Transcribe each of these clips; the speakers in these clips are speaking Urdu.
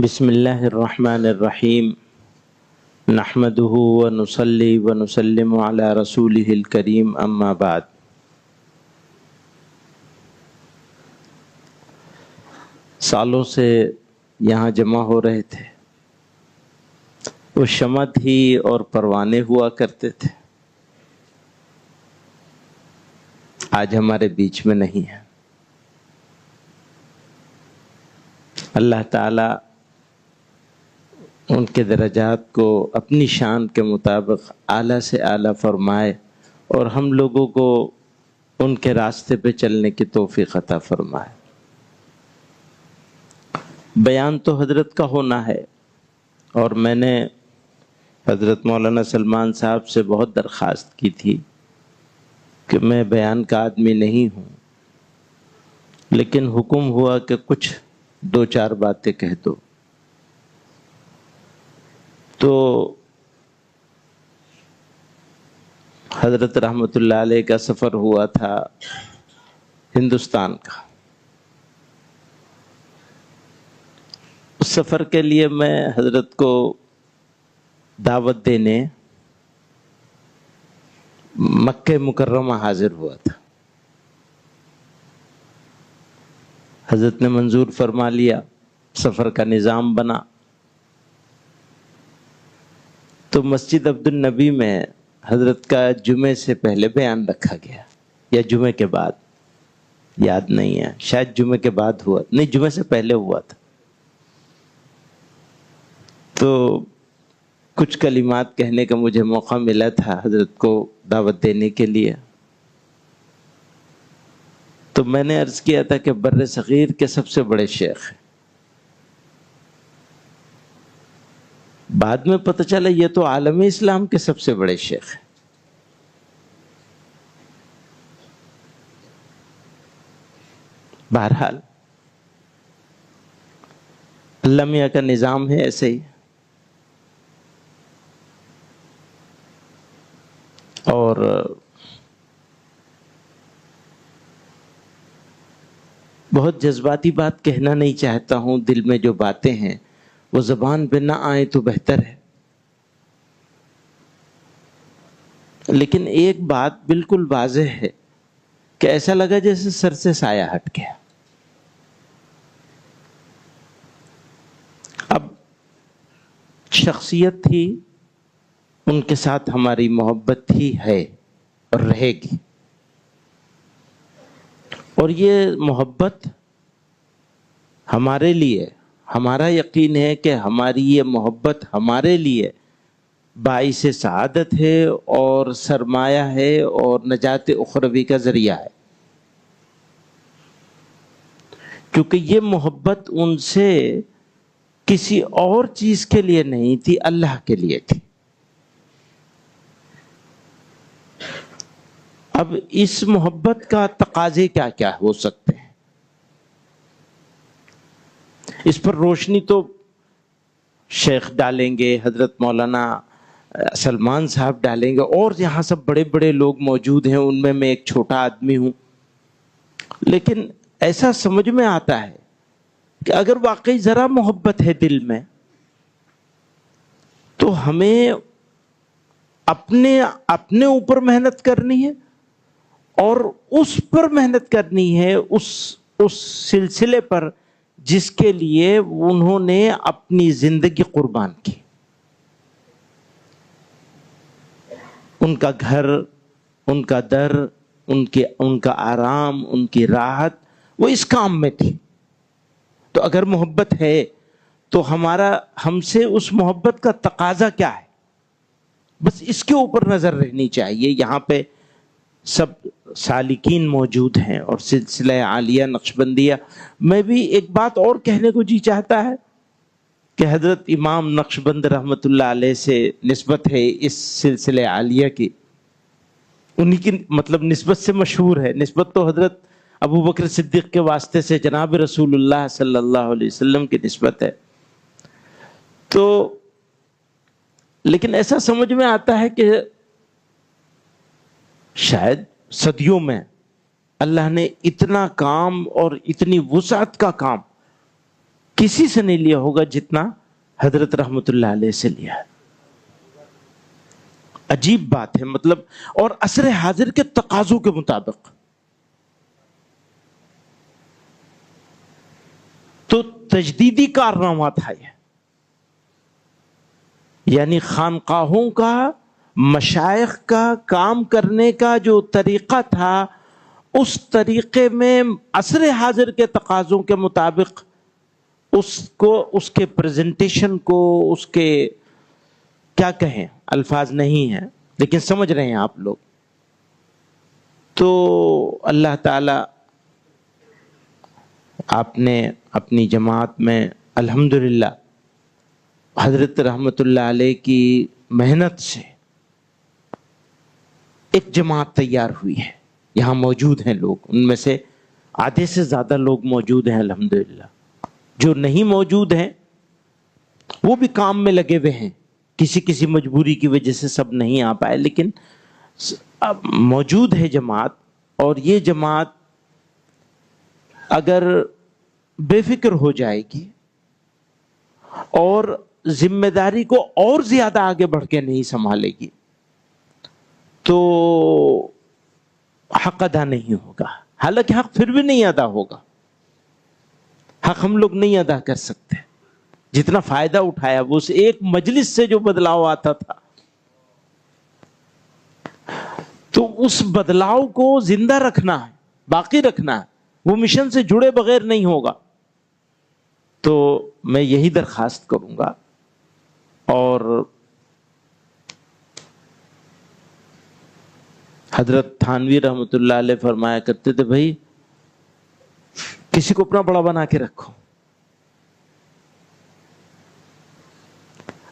بسم اللہ الرحمن الرحیم نحمده ونصلی ونسلم علی رسولہ الکریم اما بعد۔ سالوں سے یہاں جمع ہو رہے تھے، وہ شمع تھی اور پروانے ہوا کرتے تھے، آج ہمارے بیچ میں نہیں ہے۔ اللہ تعالی ان کے درجات کو اپنی شان کے مطابق اعلیٰ سے اعلیٰ فرمائے اور ہم لوگوں کو ان کے راستے پہ چلنے کی توفیق عطا فرمائے۔ بیان تو حضرت کا ہونا ہے، اور میں نے حضرت مولانا سلمان صاحب سے بہت درخواست کی تھی کہ میں بیان کا آدمی نہیں ہوں، لیکن حکم ہوا کہ کچھ دو چار باتیں کہہ دو۔ تو حضرت رحمت اللہ علیہ کا سفر ہوا تھا ہندوستان کا۔ اس سفر کے لیے میں حضرت کو دعوت دینے مکہ مکرمہ حاضر ہوا تھا۔ حضرت نے منظور فرما لیا، سفر کا نظام بنا، تو مسجد عبد النبی میں حضرت کا جمعے سے پہلے بیان رکھا گیا، یا جمعے کے بعد، یاد نہیں ہے، شاید جمعے کے بعد ہوا، نہیں جمعے سے پہلے ہوا تھا۔ تو کچھ کلمات کہنے کا مجھے موقع ملا تھا حضرت کو دعوت دینے کے لیے۔ تو میں نے عرض کیا تھا کہ بر صغیر کے سب سے بڑے شیخ ہیں۔ بعد میں پتہ چلا یہ تو عالم اسلام کے سب سے بڑے شیخ ہیں۔ بہرحال اللہ میاں کا نظام ہے ایسے ہی۔ اور بہت جذباتی بات کہنا نہیں چاہتا ہوں، دل میں جو باتیں ہیں وہ زبان پہ نہ آئیں تو بہتر ہے، لیکن ایک بات بالکل واضح ہے کہ ایسا لگا جیسے سر سے سایہ ہٹ گیا۔ اب شخصیت تھی، ان کے ساتھ ہماری محبت ہی ہے اور رہے گی، اور یہ محبت ہمارے لیے، ہمارا یقین ہے کہ ہماری یہ محبت ہمارے لیے باعث سعادت ہے اور سرمایہ ہے اور نجات اخروی کا ذریعہ ہے، کیونکہ یہ محبت ان سے کسی اور چیز کے لیے نہیں تھی، اللہ کے لیے تھی۔ اب اس محبت کا تقاضے کیا کیا ہو سکتے ہیں، اس پر روشنی تو شیخ ڈالیں گے، حضرت مولانا سلمان صاحب ڈالیں گے، اور یہاں سب بڑے بڑے لوگ موجود ہیں، ان میں ایک چھوٹا آدمی ہوں۔ لیکن ایسا سمجھ میں آتا ہے کہ اگر واقعی ذرا محبت ہے دل میں، تو ہمیں اپنے اوپر محنت کرنی ہے، اور اس پر محنت کرنی ہے، اس سلسلے پر جس کے لیے انہوں نے اپنی زندگی قربان کی۔ ان کا گھر، ان کا در، ان کا آرام، ان کی راحت، وہ اس کام میں تھی۔ تو اگر محبت ہے تو ہم سے اس محبت کا تقاضا کیا ہے، بس اس کے اوپر نظر رہنی چاہیے۔ یہاں پہ سب سالکین موجود ہیں اور سلسلہ عالیہ نقشبندیہ میں بھی ایک بات اور کہنے کو جی چاہتا ہے کہ حضرت امام نقشبند رحمت اللہ علیہ سے نسبت ہے اس سلسلہ عالیہ کی، انہی کی مطلب نسبت سے مشہور ہے۔ نسبت تو حضرت ابو بکر صدیق کے واسطے سے جناب رسول اللہ صلی اللہ علیہ وسلم کی نسبت ہے۔ تو لیکن ایسا سمجھ میں آتا ہے کہ شاید صدیوں میں اللہ نے اتنا کام اور اتنی وسعت کا کام کسی سے نہیں لیا ہوگا جتنا حضرت رحمت اللہ علیہ سے لیا ہے. عجیب بات ہے مطلب، اور عصر حاضر کے تقاضوں کے مطابق. تو تجدیدی کارنامہ تھا یہ، یعنی خانقاہوں کا، مشائخ کا کام کرنے کا جو طریقہ تھا، اس طریقے میں عصر حاضر کے تقاضوں کے مطابق اس کو، اس کے پریزنٹیشن کو، اس کے کیا کہیں، الفاظ نہیں ہیں لیکن سمجھ رہے ہیں آپ لوگ. تو اللہ تعالی آپ نے اپنی جماعت میں الحمدللہ حضرت رحمت اللہ علیہ کی محنت سے ایک جماعت تیار ہوئی ہے. یہاں موجود ہیں لوگ، ان میں سے آدھے سے زیادہ لوگ موجود ہیں الحمدللہ. جو نہیں موجود ہیں وہ بھی کام میں لگے ہوئے ہیں، کسی مجبوری کی وجہ سے سب نہیں آ پائے، لیکن اب موجود ہے جماعت. اور یہ جماعت اگر بے فکر ہو جائے گی اور ذمہ داری کو اور زیادہ آگے بڑھ کے نہیں سنبھالے گی تو حق ادا نہیں ہوگا. حالانکہ حق پھر بھی نہیں ادا ہوگا، حق ہم لوگ نہیں ادا کر سکتے. جتنا فائدہ اٹھایا وہ اس ایک مجلس سے جو بدلاؤ آتا تھا، تو اس بدلاؤ کو زندہ رکھنا ہے، باقی رکھنا ہے، وہ مشن سے جڑے بغیر نہیں ہوگا. تو میں یہی درخواست کروں گا. اور حضرت تھانوی رحمت اللہ علیہ فرمایا کرتے تھے، بھائی کسی کو اپنا بڑا بنا کے رکھو.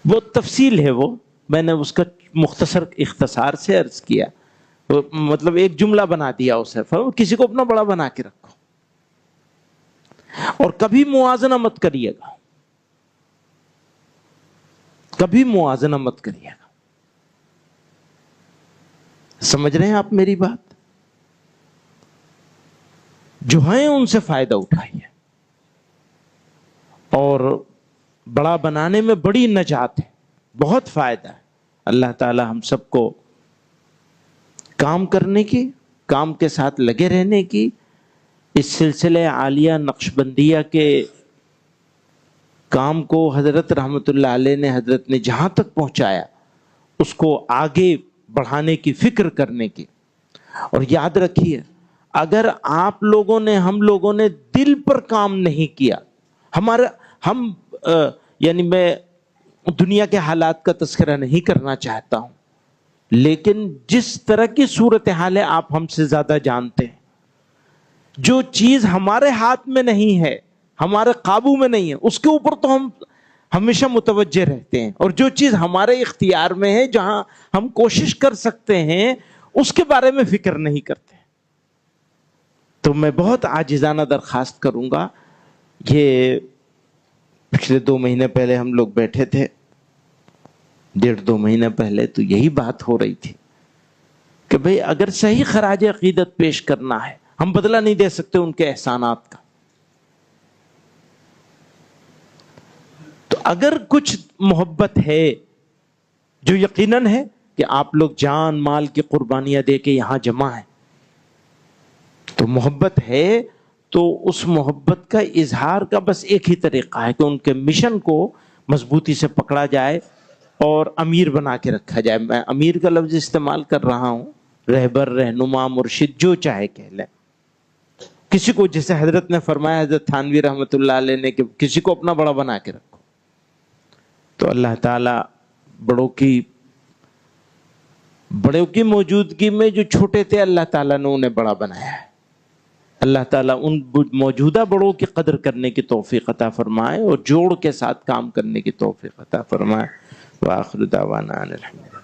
وہ تفصیل ہے، وہ میں نے اس کا مختصر اختصار سے عرض کیا، مطلب ایک جملہ بنا دیا اسے. کسی کو اپنا بڑا بنا کے رکھو اور کبھی موازنہ مت کریے گا، کبھی موازنہ مت کریے گا. سمجھ رہے ہیں آپ میری بات؟ جو ہیں ان سے فائدہ اٹھائیے. اور بڑا بنانے میں بڑی نجات ہے، بہت فائدہ ہے. اللہ تعالی ہم سب کو کام کرنے کی، کام کے ساتھ لگے رہنے کی، اس سلسلے عالیہ نقشبندیہ کے کام کو حضرت رحمت اللہ علیہ نے، حضرت نے جہاں تک پہنچایا اس کو آگے بڑھانے کی فکر کرنے کی. اور یاد رکھیے، اگر آپ لوگوں نے، ہم لوگوں نے دل پر کام نہیں کیا، ہم یعنی میں دنیا کے حالات کا تذکرہ نہیں کرنا چاہتا ہوں، لیکن جس طرح کی صورتحال ہے آپ ہم سے زیادہ جانتے ہیں. جو چیز ہمارے ہاتھ میں نہیں ہے، ہمارے قابو میں نہیں ہے، اس کے اوپر تو ہم ہمیشہ متوجہ رہتے ہیں. اور جو چیز ہمارے اختیار میں ہے، جہاں ہم کوشش کر سکتے ہیں، اس کے بارے میں فکر نہیں کرتے. تو میں بہت عاجزانہ درخواست کروں گا. یہ پچھلے 2 مہینے پہلے ہم لوگ بیٹھے تھے، 1.5-2 مہینے پہلے، تو یہی بات ہو رہی تھی کہ بھئی اگر صحیح خراج عقیدت پیش کرنا ہے، ہم بدلہ نہیں دے سکتے ان کے احسانات کا. تو اگر کچھ محبت ہے، جو یقیناً ہے کہ آپ لوگ جان مال کی قربانیاں دے کے یہاں جمع ہیں، تو محبت ہے، تو اس محبت کا اظہار کا بس ایک ہی طریقہ ہے کہ ان کے مشن کو مضبوطی سے پکڑا جائے اور امیر بنا کے رکھا جائے. میں امیر کا لفظ استعمال کر رہا ہوں، رہبر، رہنما، مرشد، جو چاہے کہہ لیں. کسی کو، جیسے حضرت نے فرمایا، حضرت تھانوی رحمت اللہ علیہ نے، کہ کسی کو اپنا بڑا بنا کے رکھو. تو اللہ تعالی بڑوں کی موجودگی میں جو چھوٹے تھے، اللہ تعالیٰ نے انہیں بڑا بنایا ہے. اللہ تعالیٰ ان موجودہ بڑوں کی قدر کرنے کی توفیق عطا فرمائے اور جوڑ کے ساتھ کام کرنے کی توفیق عطا فرمائے. وآخر دعوانا الحمدللہ.